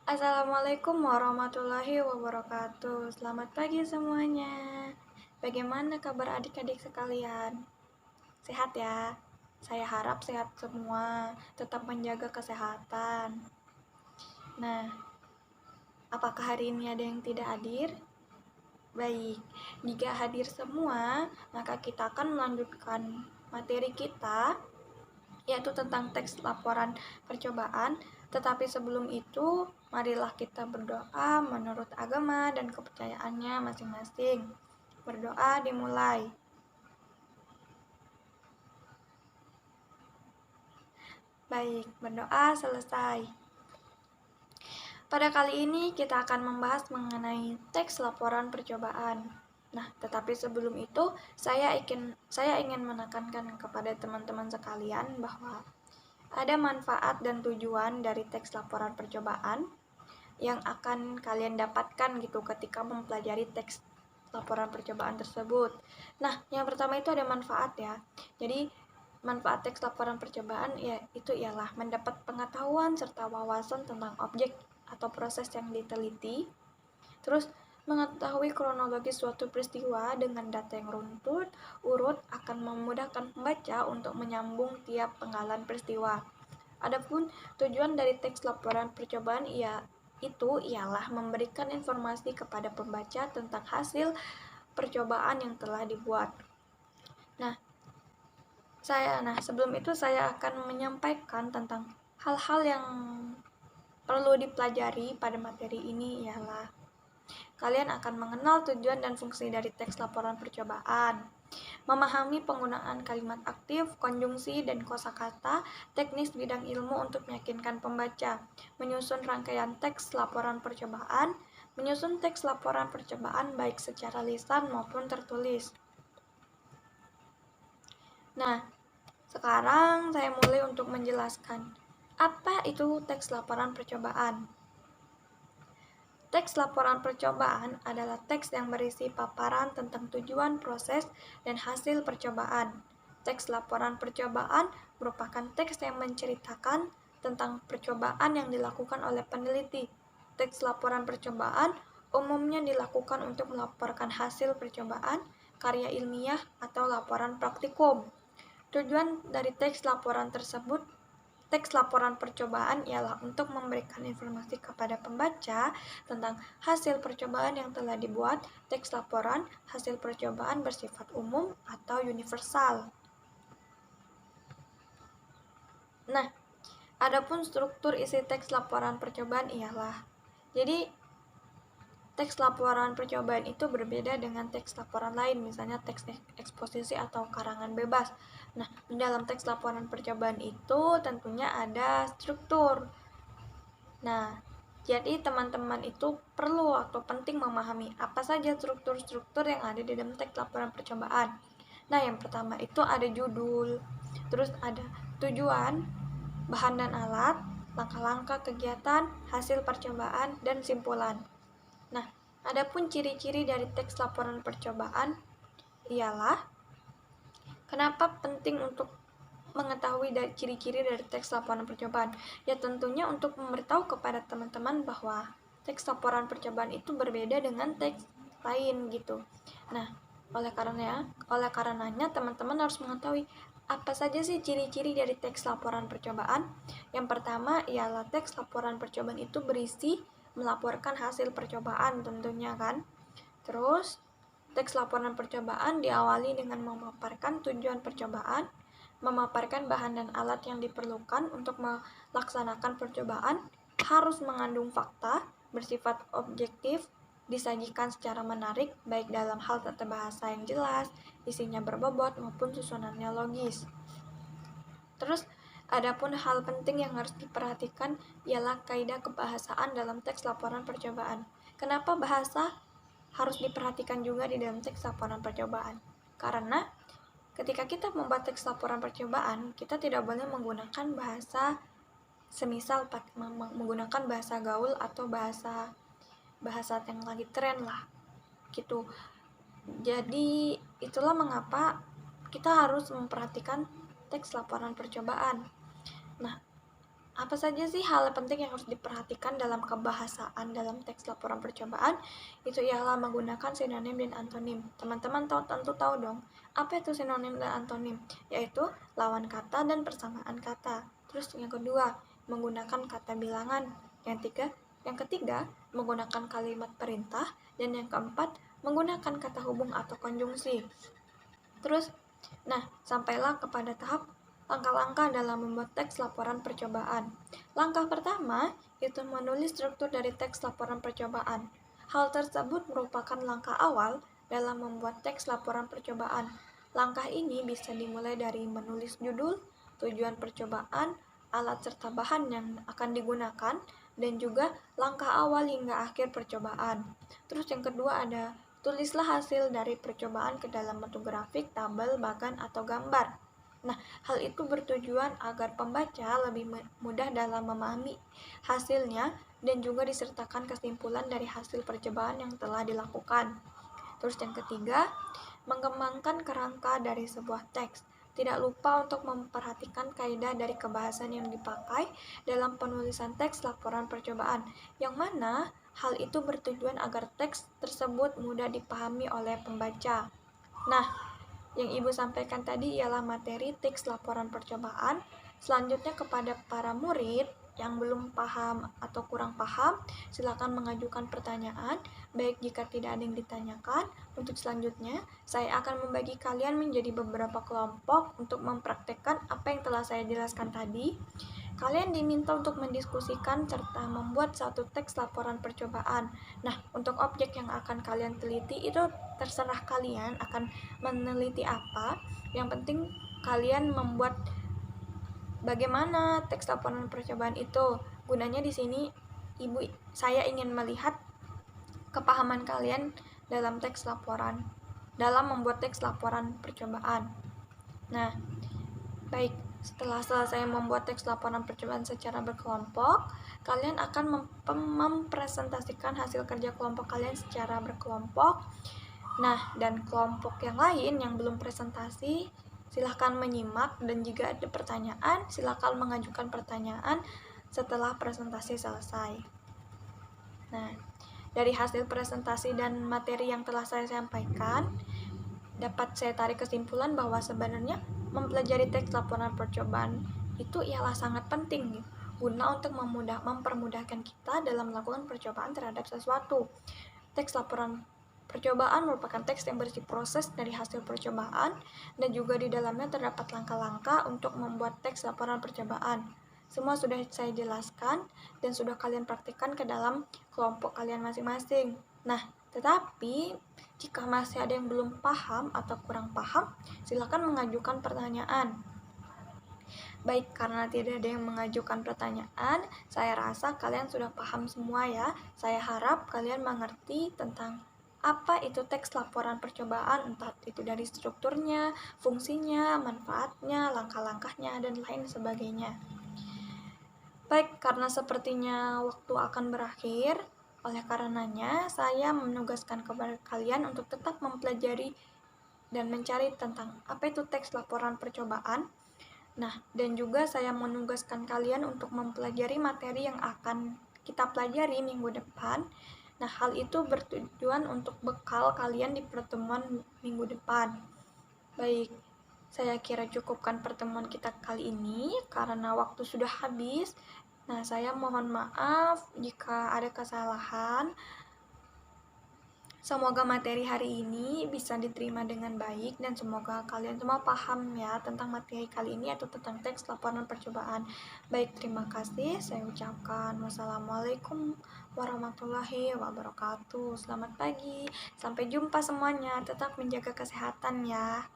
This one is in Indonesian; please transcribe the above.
Assalamualaikum warahmatullahi wabarakatuh. Selamat pagi semuanya. Bagaimana kabar adik-adik sekalian? Sehat ya? Saya harap sehat semua. Tetap menjaga kesehatan. Nah, apakah hari ini ada yang tidak hadir? Baik, jika hadir semua, maka kita akan melanjutkan materi kita, yaitu tentang teks laporan percobaan. Tetapi sebelum itu, marilah kita berdoa menurut agama dan kepercayaannya masing-masing. Berdoa dimulai. Baik, berdoa selesai. Pada kali ini kita akan membahas mengenai teks laporan percobaan. Nah, tetapi sebelum itu, saya ingin menekankan kepada teman-teman sekalian bahwa ada manfaat dan tujuan dari teks laporan percobaan yang akan kalian dapatkan gitu ketika mempelajari teks laporan percobaan tersebut. Nah, yang pertama itu ada manfaat ya. Jadi, manfaat teks laporan percobaan itu ialah mendapat pengetahuan serta wawasan tentang objek atau proses yang diteliti. Terus, mengetahui kronologis suatu peristiwa dengan data yang runtut, urut akan memudahkan pembaca untuk menyambung tiap penggalan peristiwa. Adapun tujuan dari teks laporan percobaan ialah memberikan informasi kepada pembaca tentang hasil percobaan yang telah dibuat. Nah, sebelum itu saya akan menyampaikan tentang hal-hal yang perlu dipelajari pada materi ini ialah kalian akan mengenal tujuan dan fungsi dari teks laporan percobaan, memahami penggunaan kalimat aktif, konjungsi, dan kosakata, teknis bidang ilmu untuk meyakinkan pembaca, menyusun rangkaian teks laporan percobaan, menyusun teks laporan percobaan baik secara lisan maupun tertulis. Nah, sekarang saya mulai untuk menjelaskan apa itu teks laporan percobaan. Teks laporan percobaan adalah teks yang berisi paparan tentang tujuan, proses, dan hasil percobaan. Teks laporan percobaan merupakan teks yang menceritakan tentang percobaan yang dilakukan oleh peneliti. Teks laporan percobaan umumnya dilakukan untuk melaporkan hasil percobaan, karya ilmiah, atau laporan praktikum. Tujuan dari teks laporan percobaan ialah untuk memberikan informasi kepada pembaca tentang hasil percobaan yang telah dibuat. Teks laporan hasil percobaan bersifat umum atau universal. Nah, adapun struktur isi teks laporan percobaan ialah, jadi teks laporan percobaan itu berbeda dengan teks laporan lain, misalnya teks eksposisi atau karangan bebas. Nah, di dalam teks laporan percobaan itu tentunya ada struktur. Nah, jadi teman-teman itu perlu atau penting memahami apa saja struktur-struktur yang ada di dalam teks laporan percobaan. Nah, yang pertama itu ada judul, terus ada tujuan, bahan dan alat, langkah-langkah kegiatan, hasil percobaan, dan simpulan. Nah, adapun ciri-ciri dari teks laporan percobaan ialah kenapa penting untuk mengetahui ciri-ciri dari teks laporan percobaan? Ya tentunya untuk memberitahu kepada teman-teman bahwa teks laporan percobaan itu berbeda dengan teks lain gitu. Nah, oleh karenanya teman-teman harus mengetahui apa saja sih ciri-ciri dari teks laporan percobaan. Yang pertama ialah teks laporan percobaan itu berisi melaporkan hasil percobaan tentunya kan. Terus, teks laporan percobaan diawali dengan memaparkan tujuan percobaan, memaparkan bahan dan alat yang diperlukan untuk melaksanakan percobaan, harus mengandung fakta, bersifat objektif, disajikan secara menarik, baik dalam hal tata bahasa yang jelas, isinya berbobot, maupun susunannya logis. Terus, adapun hal penting yang harus diperhatikan ialah kaidah kebahasaan dalam teks laporan percobaan. Kenapa bahasa harus diperhatikan juga di dalam teks laporan percobaan? Karena ketika kita membuat teks laporan percobaan, kita tidak boleh menggunakan bahasa semisal menggunakan bahasa gaul atau bahasa yang lagi tren lah gitu. Jadi itulah mengapa kita harus memperhatikan teks laporan percobaan. Nah, Apa saja sih hal penting yang harus diperhatikan dalam kebahasaan dalam teks laporan percobaan? Itu ialah menggunakan sinonim dan antonim. Teman-teman tentu tahu dong, apa itu sinonim dan antonim? Yaitu lawan kata dan persamaan kata. Terus yang kedua, menggunakan kata bilangan. Yang ketiga, menggunakan kalimat perintah. Dan yang keempat, menggunakan kata hubung atau konjungsi. Terus, sampailah kepada tahap langkah-langkah dalam membuat teks laporan percobaan. Langkah pertama, itu menulis struktur dari teks laporan percobaan. Hal tersebut merupakan langkah awal dalam membuat teks laporan percobaan. Langkah ini bisa dimulai dari menulis judul, tujuan percobaan, alat serta bahan yang akan digunakan, dan juga langkah awal hingga akhir percobaan. Terus yang kedua ada tulislah hasil dari percobaan ke dalam bentuk grafik, tabel, bahkan atau gambar. Hal itu bertujuan agar pembaca lebih mudah dalam memahami hasilnya dan juga disertakan kesimpulan dari hasil percobaan yang telah dilakukan. Terus yang ketiga, mengembangkan kerangka dari sebuah teks. Tidak lupa untuk memperhatikan kaidah dari kebahasaan yang dipakai dalam penulisan teks laporan percobaan, yang mana hal itu bertujuan agar teks tersebut mudah dipahami oleh pembaca. Yang Ibu sampaikan tadi ialah materi teks laporan percobaan. Selanjutnya kepada para murid yang belum paham atau kurang paham, silakan mengajukan pertanyaan, baik jika tidak ada yang ditanyakan. Untuk selanjutnya, saya akan membagi kalian menjadi beberapa kelompok untuk mempraktekkan apa yang telah saya jelaskan tadi. Kalian diminta untuk mendiskusikan serta membuat satu teks laporan percobaan. Untuk objek yang akan kalian teliti itu terserah kalian akan meneliti apa. Yang penting kalian membuat bagaimana teks laporan percobaan itu. Gunanya di sini saya ingin melihat kepahaman kalian dalam membuat teks laporan percobaan. Baik, setelah selesai membuat teks laporan percobaan secara berkelompok, kalian akan mempresentasikan hasil kerja kelompok kalian secara berkelompok. Dan kelompok yang lain yang belum presentasi, silahkan menyimak, dan jika ada pertanyaan, silahkan mengajukan pertanyaan setelah presentasi selesai. Dari hasil presentasi dan materi yang telah saya sampaikan, dapat saya tarik kesimpulan bahwa sebenarnya mempelajari teks laporan percobaan itu ialah sangat penting guna untuk mempermudahkan kita dalam melakukan percobaan terhadap sesuatu. Teks laporan percobaan merupakan teks yang berisi proses dari hasil percobaan, dan juga di dalamnya terdapat langkah-langkah untuk membuat teks laporan percobaan. Semua sudah saya jelaskan dan sudah kalian praktikkan ke dalam kelompok kalian masing-masing. Tetapi jika masih ada yang belum paham atau kurang paham, silakan mengajukan pertanyaan. Baik, karena tidak ada yang mengajukan pertanyaan, saya rasa kalian sudah paham semua ya. Saya harap kalian mengerti tentang apa itu teks laporan percobaan, entah itu dari strukturnya, fungsinya, manfaatnya, langkah-langkahnya, dan lain sebagainya. Baik, karena sepertinya waktu akan berakhir, oleh karenanya saya menugaskan kepada kalian untuk tetap mempelajari dan mencari tentang apa itu teks laporan percobaan. Dan juga saya menugaskan kalian untuk mempelajari materi yang akan kita pelajari minggu depan. Hal itu bertujuan untuk bekal kalian di pertemuan minggu depan. Baik, saya kira cukupkan pertemuan kita kali ini karena waktu sudah habis. Saya mohon maaf jika ada kesalahan. Semoga materi hari ini bisa diterima dengan baik dan semoga kalian semua paham ya tentang materi kali ini atau tentang teks laporan percobaan. Baik, terima kasih. Saya ucapkan wassalamualaikum warahmatullahi wabarakatuh. Selamat pagi. Sampai jumpa semuanya. Tetap menjaga kesehatan ya.